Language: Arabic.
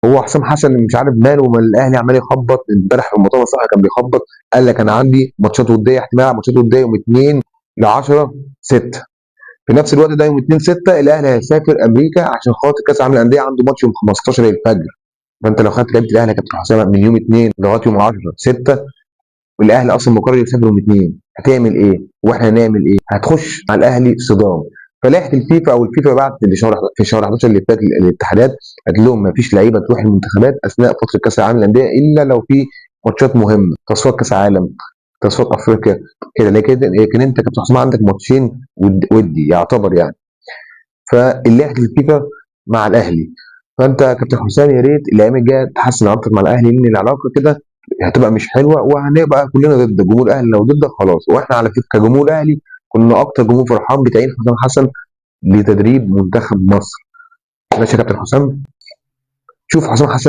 هو حسام حسن مش عارف ماله ومال الاهلي عمال يخبط امبارح في المؤتمر الصحفي كان بيخبط. قال لك انا عندي ماتشات وديه، احتمال على ماتشات وديه يوم 2 ل 10 6. في نفس الوقت ده يوم 2 6 الاهلي هيسافر امريكا عشان خاطر كاس العالم للانديه، عنده ماتش يوم 15 الفجر. فانت لو خدت لعيبه الاهلي يا كابتن حسام من يوم 2 لغايه يوم 10 6، والاهلي اصلا مقرر يسافر يوم 2، هتعمل ايه؟ واحنا هنعمل ايه؟ هتخش مع الاهلي صدام. فلائحه الفيفا او الفيفا بعت في شهر 11 اللي فات الاتحادات، قالت لهم ما فيش لعيبه تروح المنتخبات اثناء فتره كاس العالم للانديه الا لو في ماتشات مهمه، تصفيات كاس عالم، تصفيات افريقيا كده. لكن انت كابتن حسام عندك ماتشين ودي يعتبر يعني. فلائحه الفيفا مع الاهلي. فانت يا كابتن حسام يا ريت الايام الجايه تحسن علاقتك مع الاهلي، لان العلاقه كده هتبقى مش حلوه وهنبقى كلنا ضد جمهور الاهلي. لو ضدك خلاص. واحنا على فكره كجمهور اهلي كنا اكتر جمهور فرحان بتعيين حسام حسن لتدريب منتخب مصر. ماشي يا كابتن حسام. شوف حسام حسن